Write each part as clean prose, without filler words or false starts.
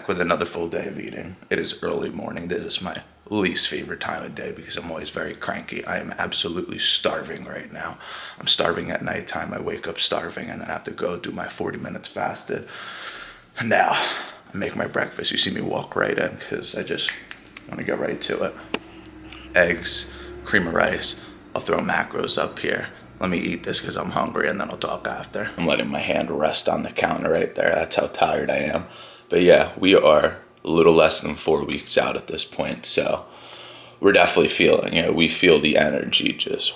back with another full day of eating. It is early morning. This is my least favorite time of day because I'm always very cranky. I am absolutely starving right now. I'm starving at nighttime. I wake up starving and then I have to go do my 40 minutes fasted. And now I make my breakfast. You see me walk right in because I just want to get right to it. Eggs, cream of rice. I'll throw macros up here. Let me eat this because I'm hungry and then I'll talk after. I'm letting my hand rest on the counter right there. That's how tired I am. But yeah, we are a little less than 4 weeks out at this point. So we're definitely feeling it. We feel the energy just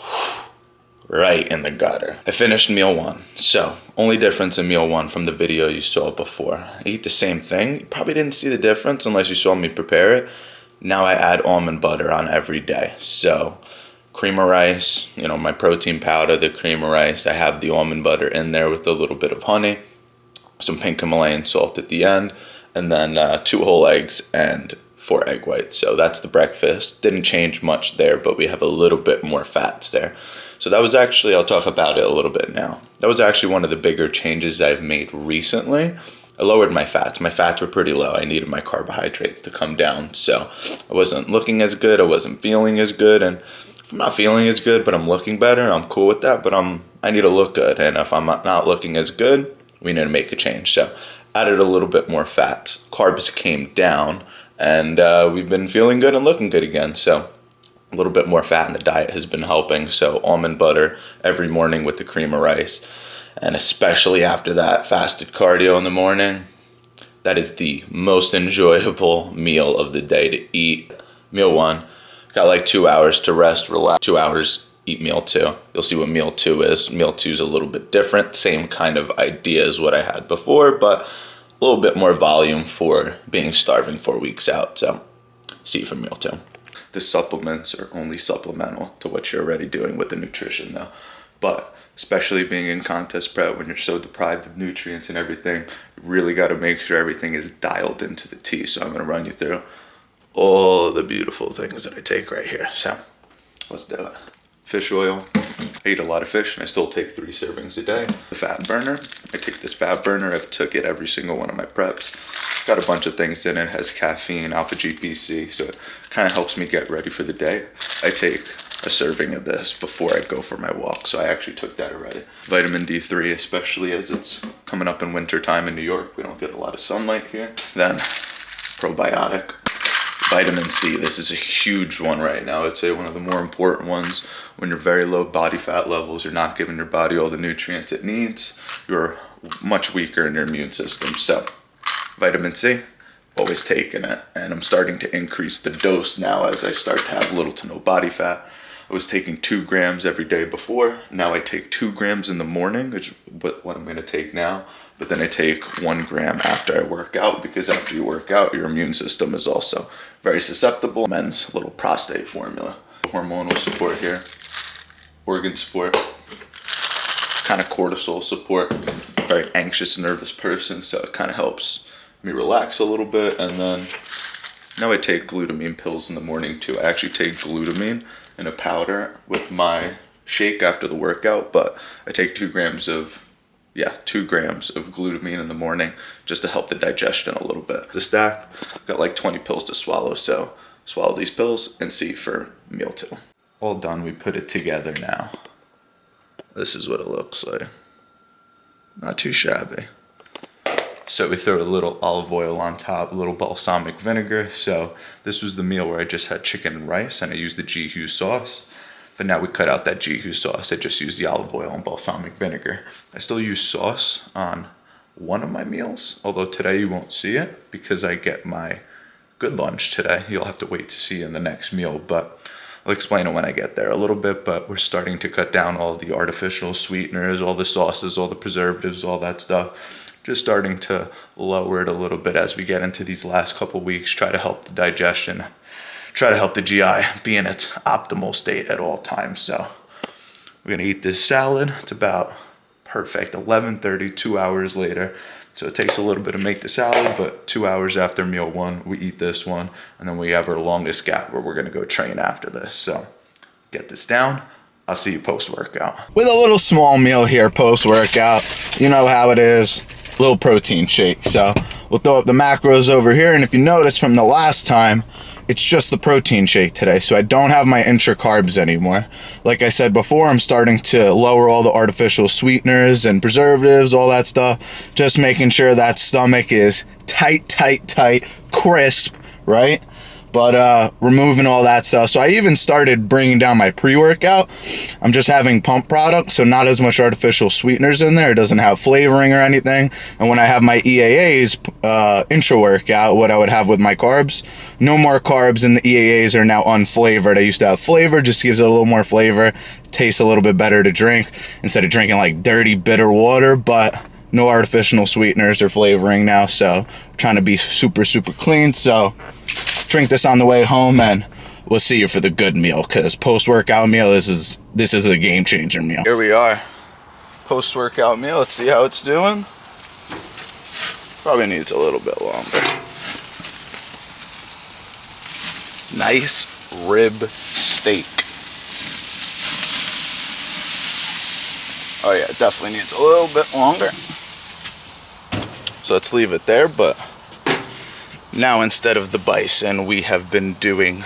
right in the gutter. I finished meal one. So only difference in meal one from the video you saw before. I eat the same thing. You probably didn't see the difference unless you saw me prepare it. Now I add almond butter on every day. So cream of rice, you know, my protein powder, the cream of rice. I have the almond butter in there with a little bit of honey, some pink Himalayan salt at the end, and then 2 whole eggs and 4 egg whites. So that's the breakfast. Didn't change much there, but we have a little bit more fats there. So that was actually, I'll talk about it a little bit now. That was actually one of the bigger changes I've made recently. I lowered my fats. My fats were pretty low. I needed my carbohydrates to come down. So I wasn't looking as good. I wasn't feeling as good. And if I'm not feeling as good, but I'm looking better, I'm cool with that. But I need to look good. And if I'm not looking as good, we need to make a change. So added a little bit more fat. Carbs came down. And we've been feeling good and looking good again. So a little bit more fat in the diet has been helping. So almond butter every morning with the cream of rice. And especially after that fasted cardio in the morning, that is the most enjoyable meal of the day to eat. Meal one, got like 2 hours to rest, relax. 2 hours, eat meal two. You'll see what meal two is. Meal two is a little bit different. Same kind of idea as what I had before, but a little bit more volume for being starving 4 weeks out. So see you for meal two. The supplements are only supplemental to what you're already doing with the nutrition though. But especially being in contest prep when you're so deprived of nutrients and everything, you really got to make sure everything is dialed into the T. So I'm going to run you through all the beautiful things that I take right here. So let's do it. Fish oil. I eat a lot of fish and I still take 3 servings a day. The fat burner. I take this fat burner. I've took it every single one of my preps. Got a bunch of things in it. It has caffeine, alpha GPC, so it kind of helps me get ready for the day. I take a serving of this before I go for my walk, so I actually took that already. Vitamin D3, especially as it's coming up in winter time in New York. We don't get a lot of sunlight here. Then probiotic. Vitamin C, this is a huge one right now. I'd say one of the more important ones. When you're very low body fat levels, you're not giving your body all the nutrients it needs. You're much weaker in your immune system. So vitamin C, always taking it. And I'm starting to increase the dose now as I start to have little to no body fat. I was taking 2 grams every day before. Now I take 2 grams in the morning, which is what I'm gonna take now. But then I take 1 gram after I work out, because after you work out, your immune system is also very susceptible. Men's little prostate formula. Hormonal support here, organ support, kind of cortisol support. Very anxious, nervous person, so it kind of helps me relax a little bit. And then now I take glutamine pills in the morning too. I actually take glutamine in a powder with my shake after the workout, but I take 2 grams of glutamine in the morning just to help the digestion a little bit. The stack, got like 20 pills to swallow, so swallow these pills and see for meal 2. All done, we put it together now. This is what it looks like. Not too shabby. So we throw a little olive oil on top, a little balsamic vinegar. So this was the meal where I just had chicken and rice and I used the G-Hue sauce. But now we cut out that G-Hue sauce. I just use the olive oil and balsamic vinegar. I still use sauce on one of my meals, although today you won't see it because I get my good lunch today. You'll have to wait to see in the next meal, but I'll explain it when I get there a little bit. But we're starting to cut down all the artificial sweeteners, all the sauces, all the preservatives, all that stuff. Just starting to lower it a little bit as we get into these last couple weeks, try to help the digestion, try to help the GI be in its optimal state at all times. So we're gonna eat this salad. It's about perfect, 11:30, 2 hours later. So it takes a little bit to make the salad, but 2 hours after meal 1, we eat this one. And then we have our longest gap where we're gonna go train after this. So get this down. I'll see you post-workout. With a little small meal here post-workout. You know how it is. Little protein shake. So we'll throw up the macros over here. And if you notice from the last time, it's just the protein shake today, so I don't have my intra carbs anymore. Like I said before, I'm starting to lower all the artificial sweeteners and preservatives, all that stuff, just making sure that stomach is tight, crisp, right? But removing all that stuff. So I even started bringing down my pre-workout. I'm just having pump products, so not as much artificial sweeteners in there. It doesn't have flavoring or anything. And when I have my EAAs intra-workout, what I would have with my carbs, no more carbs, and the EAAs are now unflavored. I used to have flavor, just gives it a little more flavor. Tastes a little bit better to drink instead of drinking like dirty, bitter water, but no artificial sweeteners or flavoring now. So I'm trying to be super clean. So drink this on the way home, and we'll see you for the good meal, because post-workout meal, this is the game-changer meal. Here we are, post-workout meal. Let's see how it's doing. Probably needs a little bit longer. Nice rib steak. Oh yeah, it definitely needs a little bit longer. So let's leave it there. But now, instead of the bison, we have been doing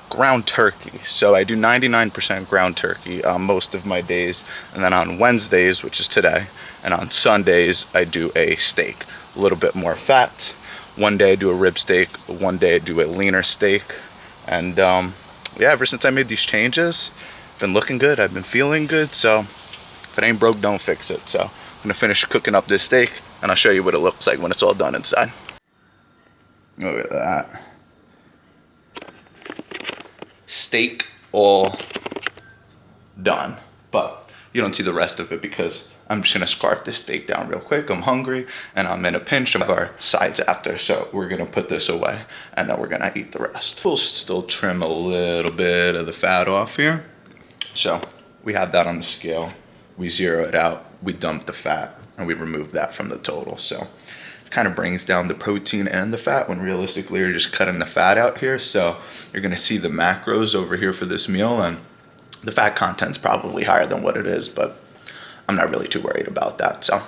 ground turkey. So I do 99% ground turkey most of my days. And then on Wednesdays, which is today, and on Sundays, I do a steak. A little bit more fat. One day I do a rib steak. One day I do a leaner steak. And yeah, ever since I made these changes, I've been looking good. I've been feeling good. So if it ain't broke, don't fix it. So I'm going to finish cooking up this steak, and I'll show you what it looks like when it's all done inside. Look at that. Steak all done. But you don't see the rest of it because I'm just going to scarf this steak down real quick. I'm hungry and I'm in a pinch of our sides after. So we're going to put this away and then we're going to eat the rest. We'll still trim a little bit of the fat off here. So we have that on the scale. We zero it out. We dump the fat and we remove that from the total. So kind of brings down the protein and the fat when realistically you're just cutting the fat out here. So you're going to see the macros over here for this meal, and the fat content's probably higher than what it is, but I'm not really too worried about that. So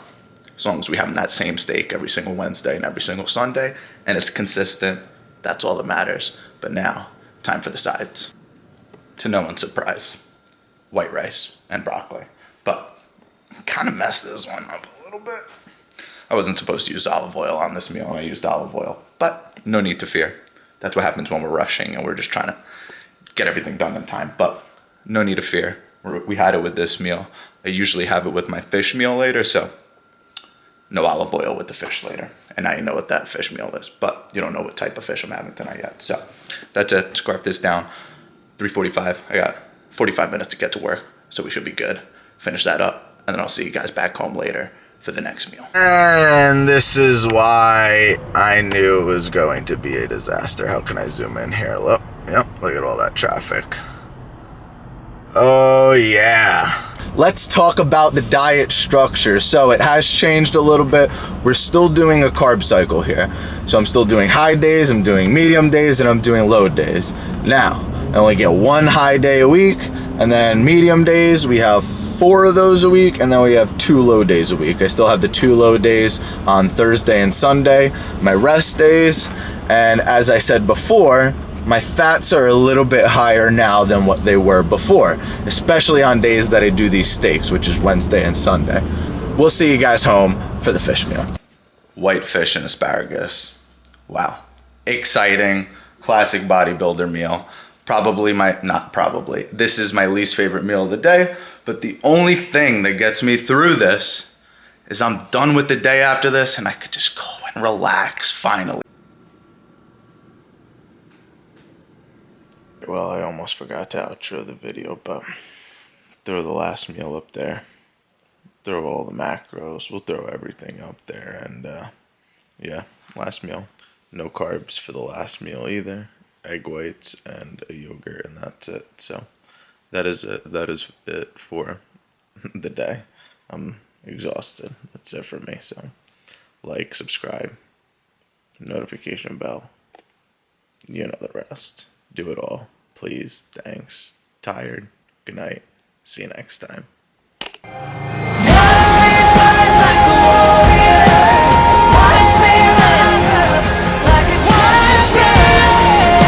as long as we have that same steak every single Wednesday and every single Sunday and it's consistent, that's all that matters. But now, time for the sides. To no one's surprise, white rice and broccoli. But kind of messed this one up a little bit. I wasn't supposed to use olive oil on this meal, and I used olive oil. But no need to fear. That's what happens when we're rushing and we're just trying to get everything done in time. But no need to fear. We had it with this meal. I usually have it with my fish meal later, so no olive oil with the fish later. And now you know what that fish meal is, but you don't know what type of fish I'm having tonight yet. So that's it. Scarf this down. 3:45. I got 45 minutes to get to work, so we should be good. Finish that up, and then I'll see you guys back home later for the next meal. And this is why I knew it was going to be a disaster. How can I zoom in here? Look, yep, look at all that traffic. Oh yeah. Let's talk about the diet structure. So it has changed a little bit. We're still doing a carb cycle here. So I'm still doing high days, I'm doing medium days, and I'm doing low days. Now, I only get one high day a week, and then medium days, we have 4 of those a week, and then we have 2 low days a week. I still have the 2 low days on Thursday and Sunday, my rest days, and as I said before, my fats are a little bit higher now than what they were before, especially on days that I do these steaks, which is Wednesday and Sunday. We'll see you guys home for the fish meal. White fish and asparagus. Wow. Exciting, classic bodybuilder meal. This is my least favorite meal of the day, but the only thing that gets me through this is I'm done with the day after this and I could just go and relax finally. Well, I almost forgot to outro the video, but throw the last meal up there. Throw all the macros. We'll throw everything up there. And yeah, last meal. No carbs for the last meal either. Egg whites and a yogurt, and that's it. So that is it. That is it for the day. I'm exhausted. That's it for me. So like, subscribe, notification bell. You know the rest. Do it all. Please. Thanks. Tired. Good night. See you next time.